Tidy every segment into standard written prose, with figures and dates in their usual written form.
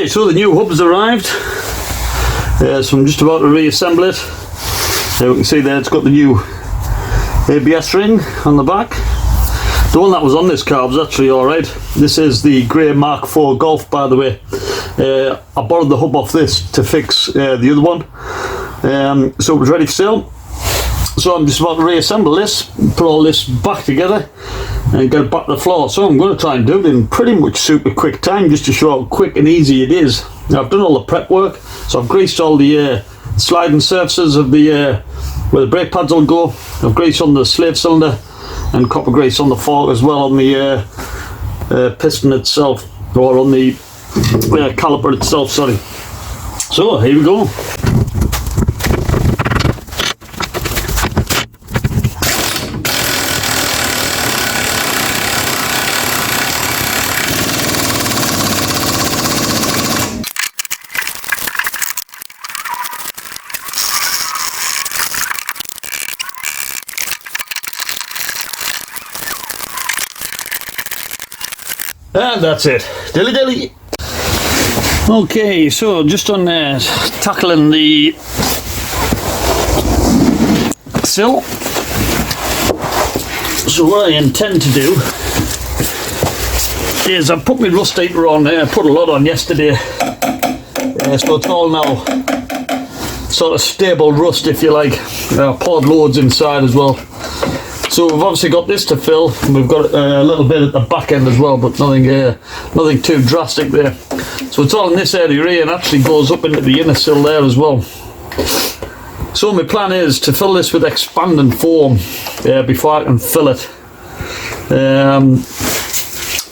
Okay, so the new hub has arrived. So I'm just about to reassemble it. You can see there it's got the new ABS ring on the back. The one that was on this car was actually alright. This is the grey Mk3 Golf, by the way. I borrowed the hub off this to fix the other one. So it was ready for sale. So I'm just about to reassemble this, put all this back together and get it back to the floor. So I'm going to try and do it in pretty much super quick time, just to show how quick and easy it is. Now, I've done all the prep work, so I've greased all the sliding surfaces of the where the brake pads will go. I've greased on the slave cylinder and copper grease on the fork as well, on the piston itself, or on the caliper itself, sorry. So here we go. And that's it. Dilly dilly. Okay, so just on tackling the sill. So what I intend to do is I put my rust heater on there. I put a lot on yesterday, so it's all now sort of stable rust, if you like. I poured loads inside as well. So we've obviously got this to fill, and we've got a little bit at the back end as well, but nothing too drastic there. So it's all in this area here, and actually goes up into the inner sill there as well. So my plan is to fill this with expanding foam before I can fill it.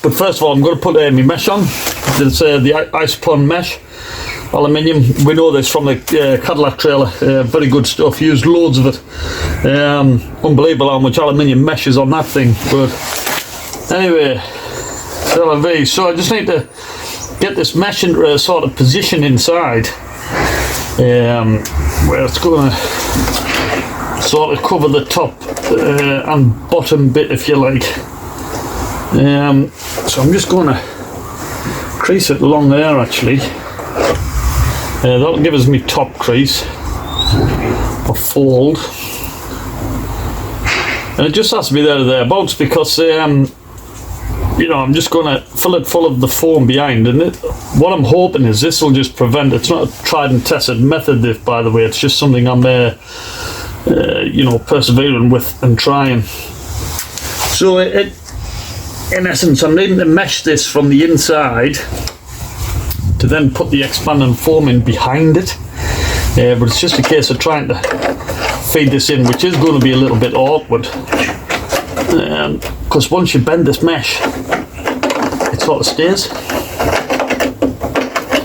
But first of all, I'm going to put my mesh on. It's the Icepon mesh, aluminium. We know this from the Cadillac trailer. Very good stuff. Used loads of it. Unbelievable how much aluminium mesh is on that thing. But anyway, so I just need to get this mesh into a sort of position inside, where it's going to sort of cover the top and bottom bit, if you like. So I'm just going to crease it along there actually. That'll give us me top crease or fold, and it just has to be there or thereabouts, because you know, I'm just going to fill it full of the foam behind, and what I'm hoping is this will just prevent. It's not a tried and tested method, this, by the way. It's just something I'm you know, persevering with and trying. So in essence, I'm needing to mesh this from the inside to then put the expanding foam in behind it, but it's just a case of trying to feed this in, which is going to be a little bit awkward, because once you bend this mesh, it sort of stays.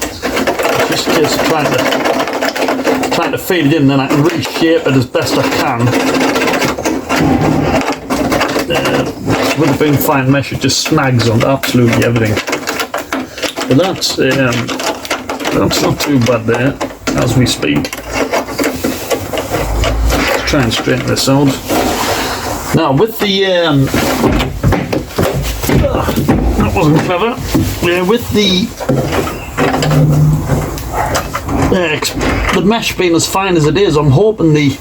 It's just a case of trying to feed it in, then I can reshape it as best I can. With it being fine mesh, it just snags on absolutely everything. But that's not too bad there as we speak. Let's try and straighten this out. Now with the that wasn't clever. With the mesh being as fine as it is, I'm hoping the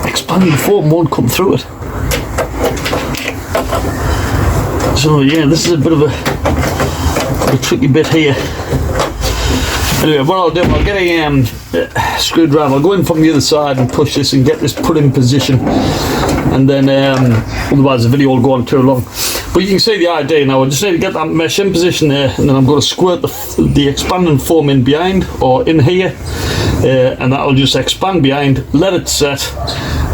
expanding foam won't come through it. So yeah, this is a bit of a tricky bit here. Anyway, what I'll do, I'll get a screwdriver. I'll go in from the other side and push this and get this put in position, and then otherwise the video will go on too long. But you can see the idea now. I just need to get that mesh in position there, and then I'm going to squirt the expanding foam in behind, or in here, and that'll just expand behind, let it set,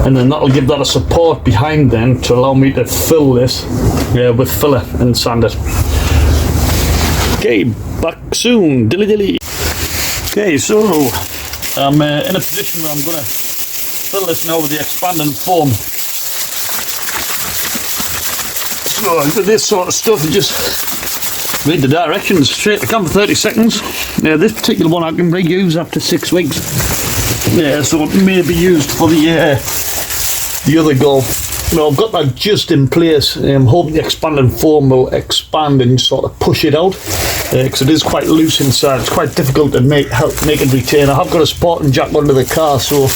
and then that'll give that a support behind then to allow me to fill this with filler and sand it. Okay, back soon, dilly dilly. Okay, so I'm in a position where I'm going to fill this now with the expanding foam. So this sort of stuff, you just read the directions straight to come for 30 seconds. This particular one I can reuse after 6 weeks. So it may be used for the other Golf. I've got that just in place. I'm hoping the expanding foam will expand and sort of push it out, because it is quite loose inside. It's quite difficult to help make it retain. I have got a supporting jack under the car, so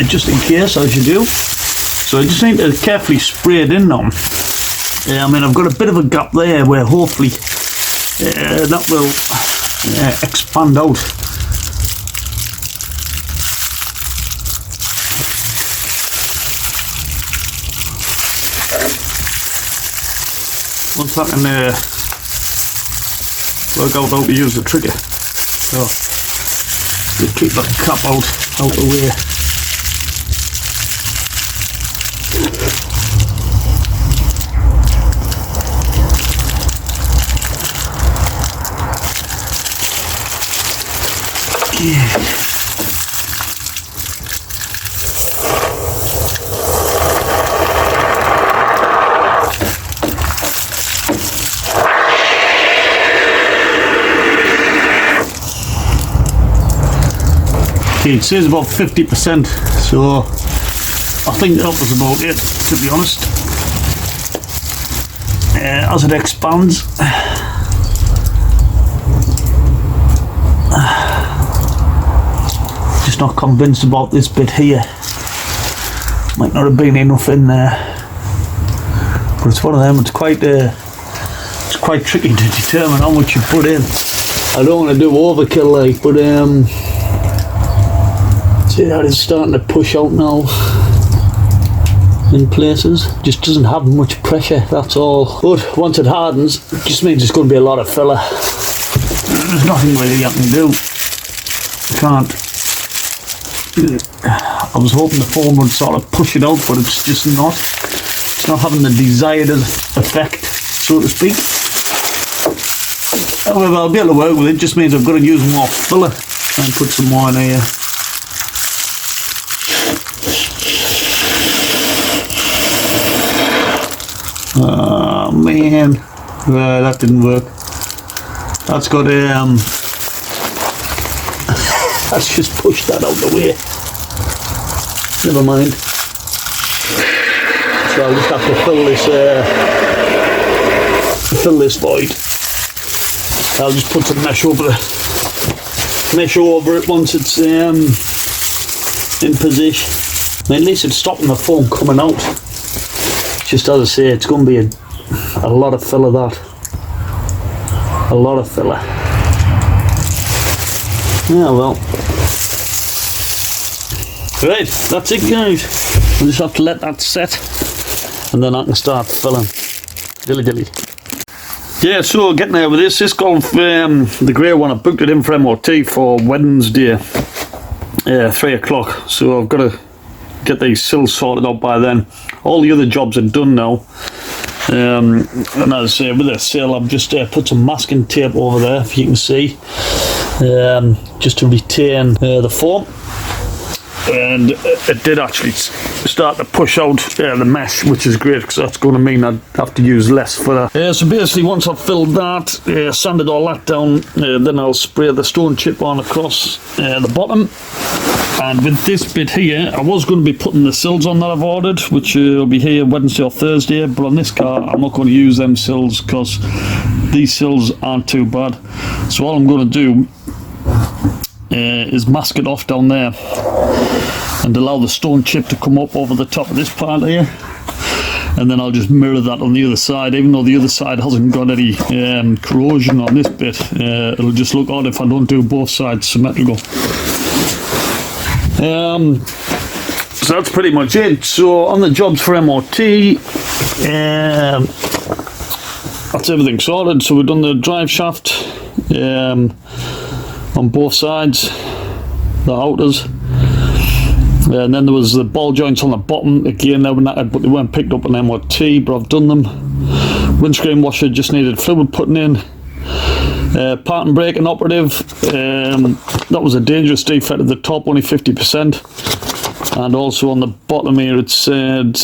just in case, as you do. So I just need to carefully spray it in now. I mean, I've got a bit of a gap there where hopefully that will expand out. Once I can work out how to use the trigger. So you keep that cap out the way. Yeah. Okay, it says about 50%, so I think that was about it, to be honest. As it expands, just not convinced about this bit here. Might not have been enough in there, but it's one of them. It's quite tricky to determine how much you put in. I don't want to do overkill, like, but see that it's starting to push out now in places. Just doesn't have much pressure, that's all. But once it hardens, it just means it's going to be a lot of filler. There's nothing really I can do. Can't. I was hoping the foam would sort of push it out, but it's just not. It's not having the desired effect, so to speak. However, I'll be able to work with it. Just means I've got to use more filler and put some more in here. Oh man, that didn't work. That's got let's just push that out the way. Never mind. So I'll just have to fill this void. I'll just put some mesh over it once it's in position. I mean, at least it's stopping the foam coming out. Just as I say, it's going to be a lot of filler, that. A lot of filler. Yeah, well. Right, that's it, guys. We'll just have to let that set, and then I can start filling. Dilly dilly. Yeah, so getting there with this Golf, the grey one, I booked it in for MOT for Wednesday, 3 o'clock. So I've got to get these sills sorted out by then. All the other jobs are done now. And as I say, with this sill, I've just put some masking tape over there, if you can see, just to retain the foam. And it did actually start to push out the mesh, which is great, because that's going to mean I'd have to use less filler. So basically, once I've filled that, sanded all that down, then I'll spray the stone chip on across the bottom. And with this bit here, I was going to be putting the sills on that I've ordered, which will be here Wednesday or Thursday, but on this car I'm not going to use them sills because these sills aren't too bad. So all I'm going to do is mask it off down there and allow the stone chip to come up over the top of this part here, and then I'll just mirror that on the other side. Even though the other side hasn't got any corrosion on this bit, it'll just look odd if I don't do both sides symmetrical. So that's pretty much it. So on the jobs for MOT, that's everything sorted. So we've done the drive shaft on both sides, the outers, and then there was the ball joints on the bottom. Again, they were knackered, but they weren't picked up on MOT, but I've done them. Windscreen washer just needed fluid putting in. Parting brake inoperative, that was a dangerous defect at the top, only 50%, and also on the bottom here it said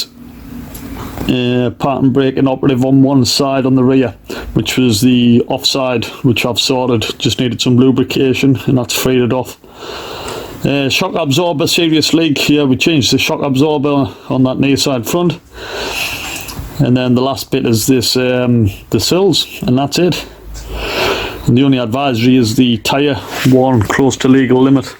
parting brake inoperative on one side on the rear, which was the offside, which I've sorted. Just needed some lubrication and that's freed it off. Shock absorber, serious leak. Yeah, we changed the shock absorber on that near side front. and then the last bit is this the sills, and that's it. And the only advisory is the tyre worn close to legal limit.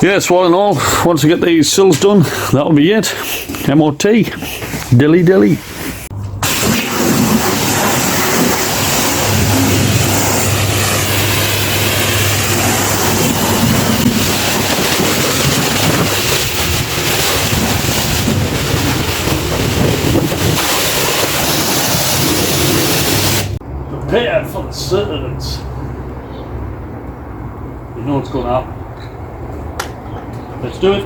Yeah, so all in all, once I get these sills done, that'll be it. MOT, dilly dilly. Prepare for the servants. You know what's going on. Let's do it.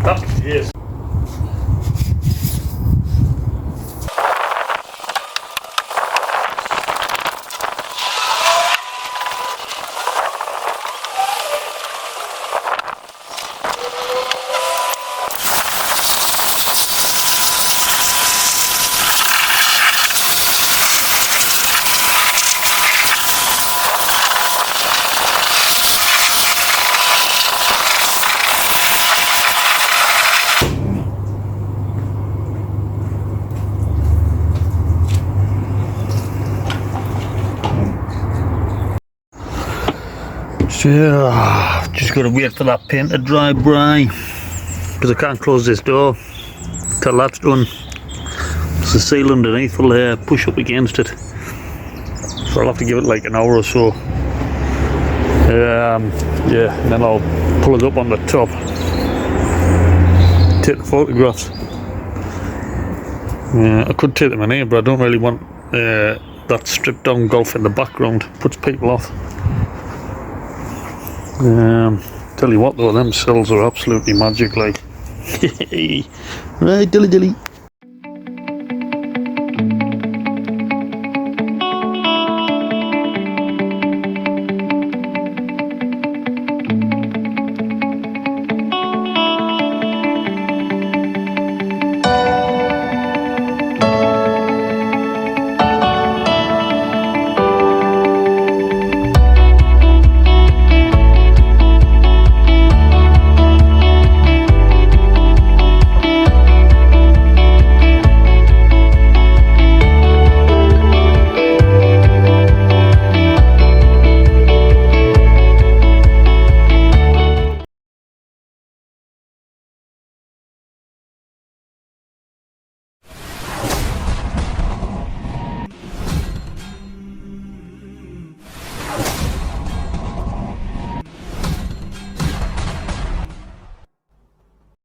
Ah, yes. Yeah, just gotta wait for that paint to dry because I can't close this door till that's done. It's the seal underneath will push up against it, so I'll have to give it like an hour or so. Yeah, and then I'll pull it up on the top, take the photographs. I could take them in here, but I don't really want that stripped down golf in the background. Puts people off. Tell you what though, them sills are absolutely magic, like. Right, dilly dilly.